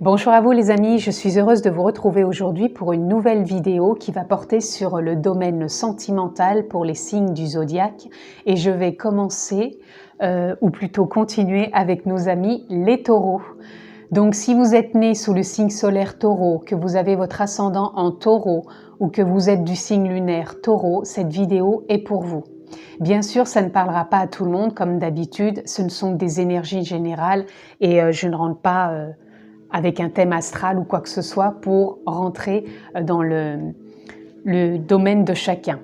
Bonjour à vous les amis, je suis heureuse de vous retrouver aujourd'hui pour une nouvelle vidéo qui va porter sur le domaine sentimental pour les signes du zodiaque et je vais commencer, ou plutôt continuer avec nos amis les taureaux. Donc si vous êtes né sous le signe solaire taureau, que vous avez votre ascendant en taureau ou que vous êtes du signe lunaire taureau, cette vidéo est pour vous. Bien sûr, ça ne parlera pas à tout le monde comme d'habitude, ce ne sont que des énergies générales et je ne rentre pas avec un thème astral ou quoi que ce soit pour rentrer dans le domaine de chacun.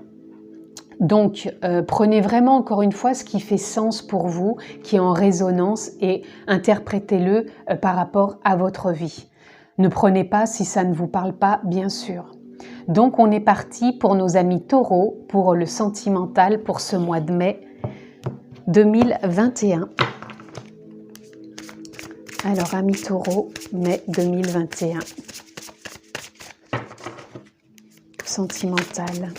Donc, prenez vraiment encore une fois ce qui fait sens pour vous, qui est en résonance et interprétez-le par rapport à votre vie. Ne prenez pas si ça ne vous parle pas, bien sûr. Donc, on est parti pour nos amis taureaux, pour le sentimental, pour ce mois de mai 2021. Alors, amis taureaux, mai 2021. Sentimental.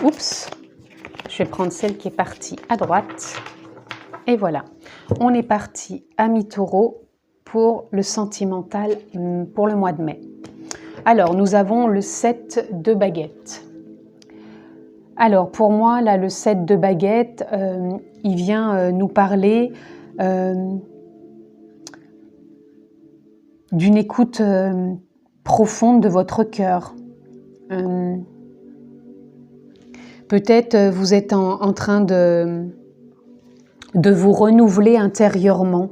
Oups, je vais prendre celle qui est partie à droite. Et voilà, on est parti, amis taureaux, pour le sentimental pour le mois de mai. Alors, nous avons le 7 de baguettes. Alors, pour moi, là, le 7 de baguettes, il vient nous parler d'une écoute profonde de votre cœur. Peut-être vous êtes en train de vous renouveler intérieurement.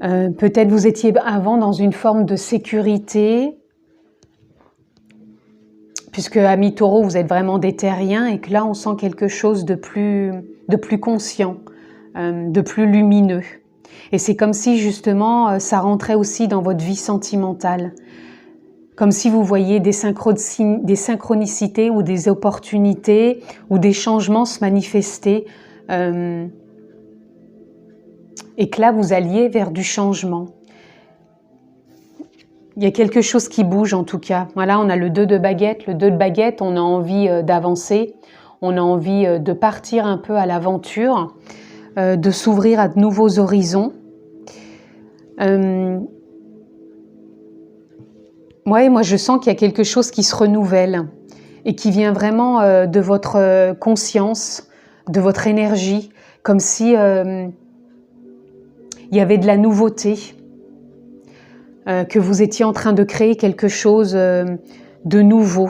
Peut-être vous étiez avant dans une forme de sécurité, puisque amis taureaux, vous êtes vraiment des terriens et que là on sent quelque chose de plus conscient, de plus lumineux. Et c'est comme si justement ça rentrait aussi dans votre vie sentimentale. Comme si vous voyiez des synchronicités ou des opportunités ou des changements se manifester et que là vous alliez vers du changement. Il y a quelque chose qui bouge en tout cas. Voilà, on a le 2 de baguette. Le 2 de baguette, on a envie d'avancer, on a envie de partir un peu à l'aventure, de s'ouvrir à de nouveaux horizons. Ouais, moi je sens qu'il y a quelque chose qui se renouvelle et qui vient vraiment de votre conscience, de votre énergie, comme si il y avait de la nouveauté, que vous étiez en train de créer quelque chose de nouveau.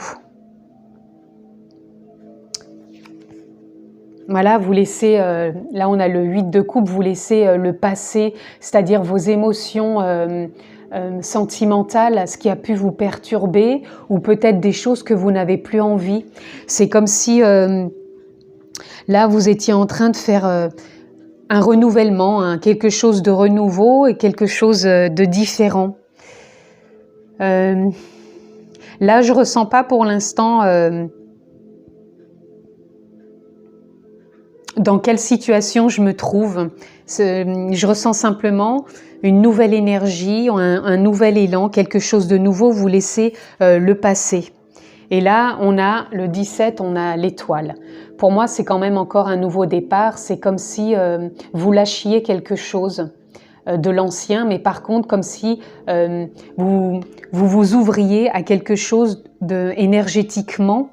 Voilà, vous laissez, là on a le 8 de coupe, vous laissez le passé, c'est-à-dire vos émotions sentimentales, ce qui a pu vous perturber, ou peut-être des choses que vous n'avez plus envie. C'est comme si là vous étiez en train de faire un renouvellement, quelque chose de renouveau et quelque chose de différent. Là je ressens pas pour l'instant dans quelle situation je me trouve. Je ressens simplement une nouvelle énergie, un nouvel élan, quelque chose de nouveau, vous laissez le passé. Et là, on a le 17, on a l'étoile. Pour moi, c'est quand même encore un nouveau départ. C'est comme si vous lâchiez quelque chose de l'ancien, mais par contre, comme si vous ouvriez à quelque chose énergétiquement.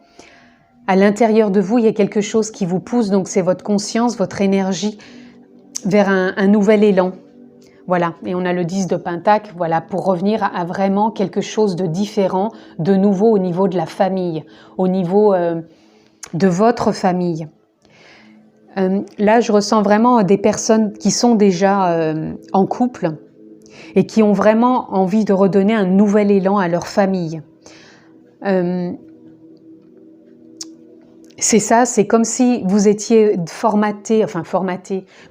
À l'intérieur de vous, il y a quelque chose qui vous pousse, donc c'est votre conscience, votre énergie, vers un nouvel élan. Voilà, et on a le 10 de Pentacle, voilà, pour revenir à vraiment quelque chose de différent, de nouveau au niveau de la famille, au niveau de votre famille. Là, je ressens vraiment des personnes qui sont déjà en couple et qui ont vraiment envie de redonner un nouvel élan à leur famille. c'est ça, c'est comme si vous étiez formaté,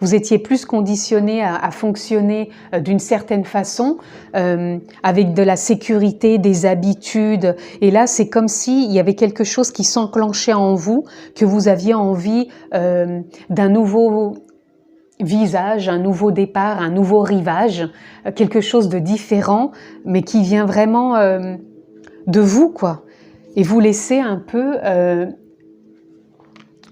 vous étiez plus conditionné à fonctionner d'une certaine façon, avec de la sécurité, des habitudes. Et là, c'est comme s'il y avait quelque chose qui s'enclenchait en vous, que vous aviez envie d'un nouveau visage, un nouveau départ, un nouveau rivage, quelque chose de différent, mais qui vient vraiment de vous, quoi. Et vous laissez un peu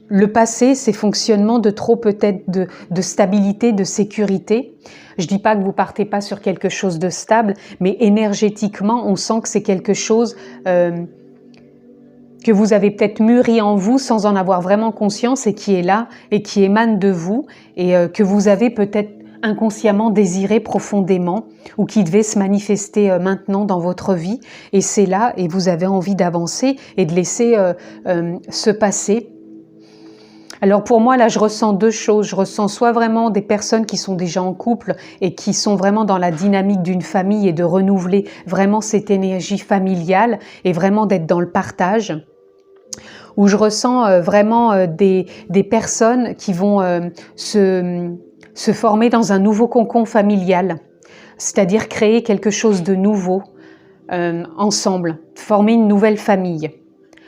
le passé, ces fonctionnements de trop peut-être de stabilité, de sécurité. Je dis pas que vous partez pas sur quelque chose de stable, mais énergétiquement, on sent que c'est quelque chose que vous avez peut-être mûri en vous sans en avoir vraiment conscience et qui est là et qui émane de vous et que vous avez peut-être inconsciemment désiré profondément ou qui devait se manifester maintenant dans votre vie. Et c'est là et vous avez envie d'avancer et de laisser se passer. Alors pour moi, là, je ressens deux choses. Je ressens soit vraiment des personnes qui sont déjà en couple et qui sont vraiment dans la dynamique d'une famille et de renouveler vraiment cette énergie familiale et vraiment d'être dans le partage. Où je ressens vraiment des personnes qui vont se former dans un nouveau cocon familial, c'est-à-dire créer quelque chose de nouveau ensemble, former une nouvelle famille.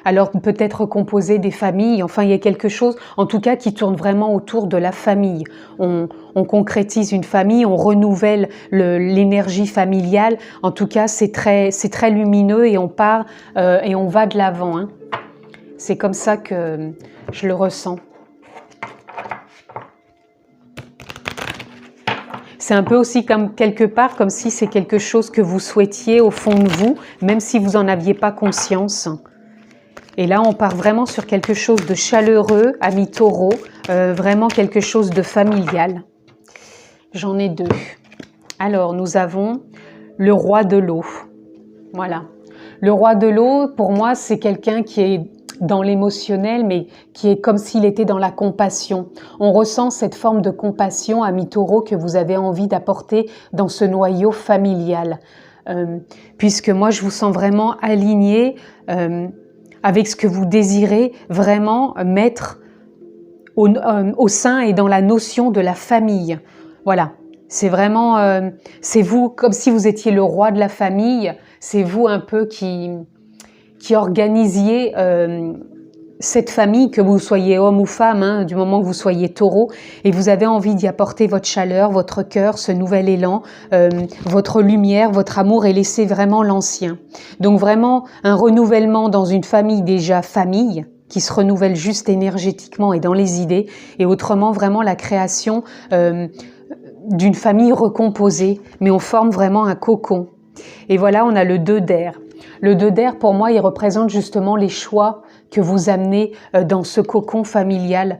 Alors peut-être composer des familles, enfin il y a quelque chose en tout cas qui tourne vraiment autour de la famille. On concrétise une famille, on renouvelle l'énergie familiale, en tout cas c'est très lumineux et on part et on va de l'avant. Hein. C'est comme ça que je le ressens. C'est un peu aussi comme quelque part, comme si c'est quelque chose que vous souhaitiez au fond de vous, même si vous n'en aviez pas conscience. Et là, on part vraiment sur quelque chose de chaleureux, ami taureau, vraiment quelque chose de familial. J'en ai deux. Alors, nous avons le roi de l'eau. Voilà. Le roi de l'eau, pour moi, c'est quelqu'un qui est dans l'émotionnel, mais qui est comme s'il était dans la compassion. On ressent cette forme de compassion, ami taureau, que vous avez envie d'apporter dans ce noyau familial. Puisque moi, je vous sens vraiment aligné avec ce que vous désirez vraiment mettre au sein et dans la notion de la famille. Voilà, c'est vraiment, c'est vous, comme si vous étiez le roi de la famille, c'est vous un peu qui organisiez cette famille, que vous soyez homme ou femme, hein, du moment que vous soyez taureau, et vous avez envie d'y apporter votre chaleur, votre cœur, ce nouvel élan, votre lumière, votre amour, et laisser vraiment l'ancien. Donc vraiment un renouvellement dans une famille déjà famille, qui se renouvelle juste énergétiquement et dans les idées, et autrement vraiment la création d'une famille recomposée, mais on forme vraiment un cocon. Et voilà, on a le 2 d'air. Le 2 d'air, pour moi, il représente justement les choix que vous amenez dans ce cocon familial.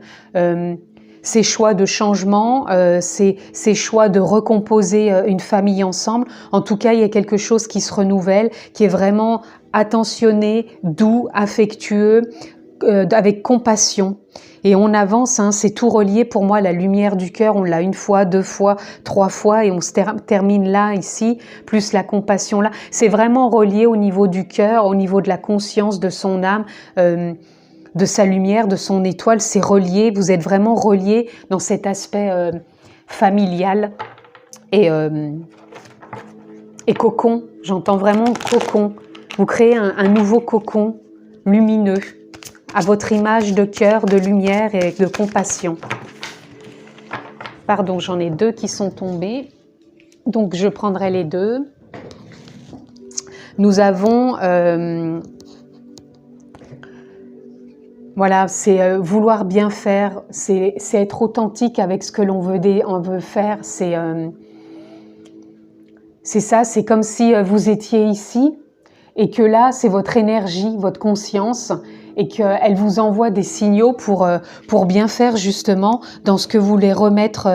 Ces choix de changement, ces choix de recomposer une famille ensemble. En tout cas, il y a quelque chose qui se renouvelle, qui est vraiment attentionné, doux, affectueux, avec compassion. Et on avance, hein, c'est tout relié pour moi, la lumière du cœur, on l'a 1 fois, 2 fois, 3 fois et on se termine là, ici, plus la compassion là. C'est vraiment relié au niveau du cœur, au niveau de la conscience de son âme, de sa lumière, de son étoile, c'est relié, vous êtes vraiment relié dans cet aspect familial et cocon, j'entends vraiment cocon. Vous créez un nouveau cocon lumineux, à votre image de cœur, de lumière et de compassion. Pardon, j'en ai 2 qui sont tombés. Donc, je prendrai les 2. Nous avons... voilà, c'est vouloir bien faire, c'est être authentique avec ce que l'on veut faire. C'est ça, c'est comme si vous étiez ici et que là, c'est votre énergie, votre conscience, et qu'elle vous envoie des signaux pour bien faire justement dans ce que vous voulez remettre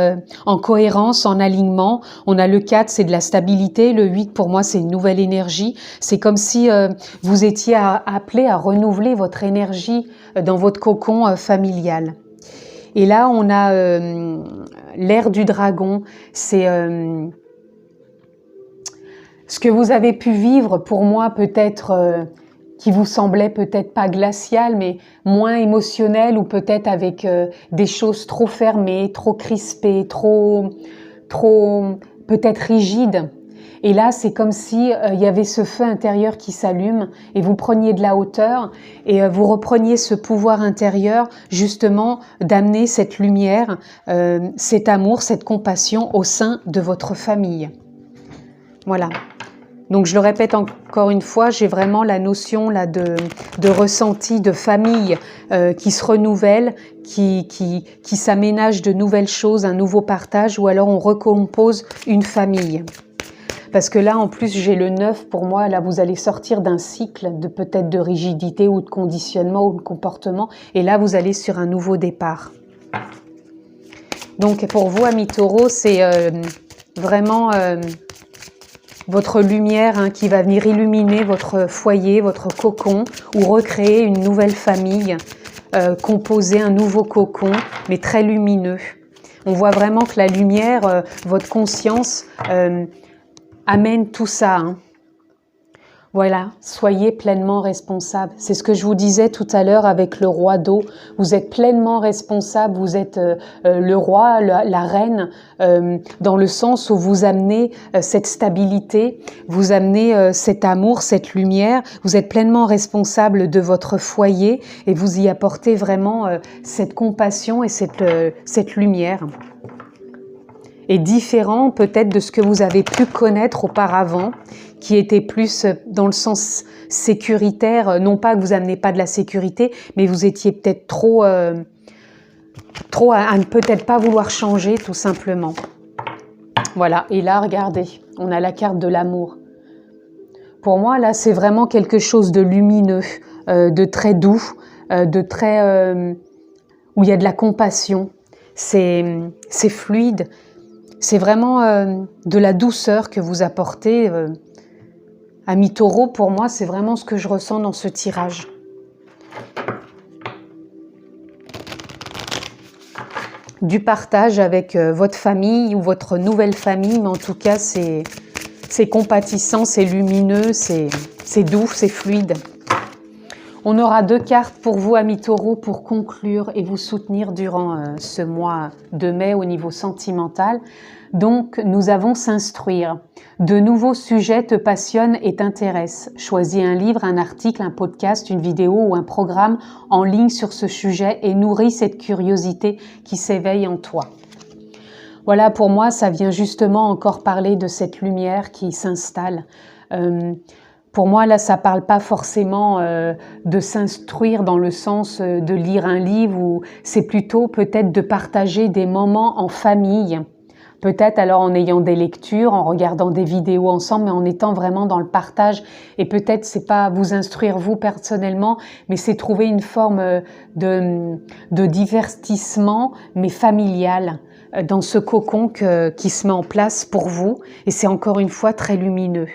en cohérence, en alignement. On a le 4, c'est de la stabilité. Le 8, pour moi, c'est une nouvelle énergie. C'est comme si vous étiez appelé à renouveler votre énergie dans votre cocon familial. Et là, on a l'ère du dragon. C'est ce que vous avez pu vivre, pour moi, peut-être... qui vous semblait peut-être pas glacial, mais moins émotionnel, ou peut-être avec des choses trop fermées, trop crispées, trop peut-être rigides. Et là, c'est comme si il y avait ce feu intérieur qui s'allume et vous preniez de la hauteur et vous repreniez ce pouvoir intérieur justement d'amener cette lumière, cet amour, cette compassion au sein de votre famille. Voilà. Donc je le répète encore une fois, j'ai vraiment la notion là de ressenti, de famille qui se renouvelle, qui s'aménage de nouvelles choses, un nouveau partage, ou alors on recompose une famille. Parce que là, en plus, j'ai le 9 pour moi. Là, vous allez sortir d'un cycle de peut-être de rigidité ou de conditionnement ou de comportement. Et là, vous allez sur un nouveau départ. Donc, pour vous, amis taureaux, c'est vraiment votre lumière qui va venir illuminer votre foyer, votre cocon, ou recréer une nouvelle famille, composer un nouveau cocon, mais très lumineux. On voit vraiment que la lumière, votre conscience, amène tout ça. Voilà, soyez pleinement responsable. C'est ce que je vous disais tout à l'heure avec le roi d'eau. Vous êtes pleinement responsable, vous êtes le roi, la reine, dans le sens où vous amenez cette stabilité, vous amenez cet amour, cette lumière. Vous êtes pleinement responsable de votre foyer et vous y apportez vraiment cette compassion et cette lumière. Et différent peut-être de ce que vous avez pu connaître auparavant, qui était plus dans le sens sécuritaire, non pas que vous n'amenez pas de la sécurité, mais vous étiez peut-être trop à ne peut-être pas vouloir changer tout simplement. Voilà, et là regardez, on a la carte de l'amour. Pour moi là c'est vraiment quelque chose de lumineux, de très doux, de très où il y a de la compassion, c'est fluide. C'est vraiment de la douceur que vous apportez. Amis taureaux, pour moi, c'est vraiment ce que je ressens dans ce tirage. Du partage avec votre famille ou votre nouvelle famille, mais en tout cas, c'est compatissant, c'est lumineux, c'est doux, c'est fluide. On aura 2 cartes pour vous, amis taureaux, pour conclure et vous soutenir durant ce mois de mai au niveau sentimental. Donc, nous avons s'instruire. De nouveaux sujets te passionnent et t'intéressent. Choisis un livre, un article, un podcast, une vidéo ou un programme en ligne sur ce sujet et nourris cette curiosité qui s'éveille en toi. Voilà, pour moi, ça vient justement encore parler de cette lumière qui s'installe. Pour moi, là, ça parle pas forcément de s'instruire dans le sens de lire un livre, ou c'est plutôt peut-être de partager des moments en famille. Peut-être alors en ayant des lectures, en regardant des vidéos ensemble, mais en étant vraiment dans le partage. Et peut-être c'est pas vous instruire vous personnellement, mais c'est trouver une forme de divertissement, mais familial, dans ce cocon qui se met en place pour vous. Et c'est encore une fois très lumineux.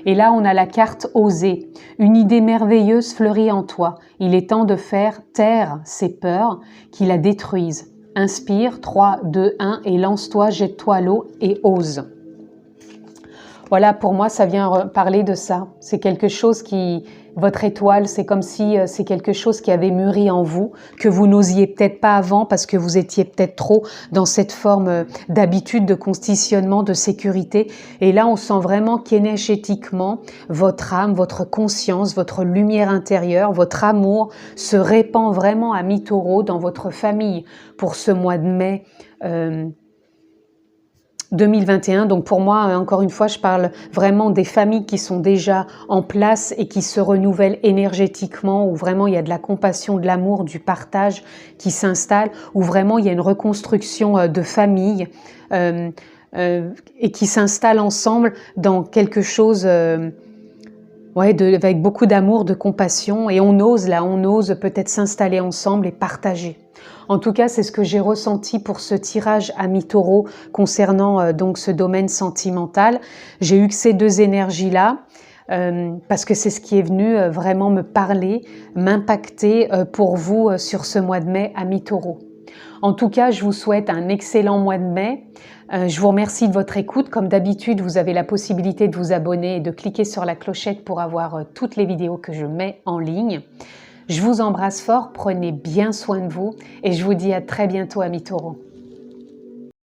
Et là, on a la carte Oser. Une idée merveilleuse fleurit en toi. Il est temps de faire taire ces peurs qui la détruisent. Inspire, 3, 2, 1 et lance-toi, jette-toi à l'eau et ose. Voilà, pour moi, ça vient parler de ça. C'est quelque chose qui, votre étoile, c'est comme si c'est quelque chose qui avait mûri en vous, que vous n'osiez peut-être pas avant parce que vous étiez peut-être trop dans cette forme d'habitude, de conditionnement, de sécurité. Et là, on sent vraiment qu'énergétiquement, votre âme, votre conscience, votre lumière intérieure, votre amour se répand vraiment à mi-taureau dans votre famille pour ce mois de mai 2021. Donc pour moi, encore une fois, je parle vraiment des familles qui sont déjà en place et qui se renouvellent énergétiquement, où vraiment il y a de la compassion, de l'amour, du partage qui s'installe, où vraiment il y a une reconstruction de famille et qui s'installe ensemble dans quelque chose avec beaucoup d'amour, de compassion, et on ose peut-être s'installer ensemble et partager. En tout cas, c'est ce que j'ai ressenti pour ce tirage à mi-taureau concernant donc ce domaine sentimental. J'ai eu que ces 2 énergies-là parce que c'est ce qui est venu vraiment me parler, m'impacter pour vous sur ce mois de mai à mi-taureau. En tout cas, je vous souhaite un excellent mois de mai. Je vous remercie de votre écoute. Comme d'habitude, vous avez la possibilité de vous abonner et de cliquer sur la clochette pour avoir toutes les vidéos que je mets en ligne. Je vous embrasse fort, prenez bien soin de vous et je vous dis à très bientôt, amis taureaux.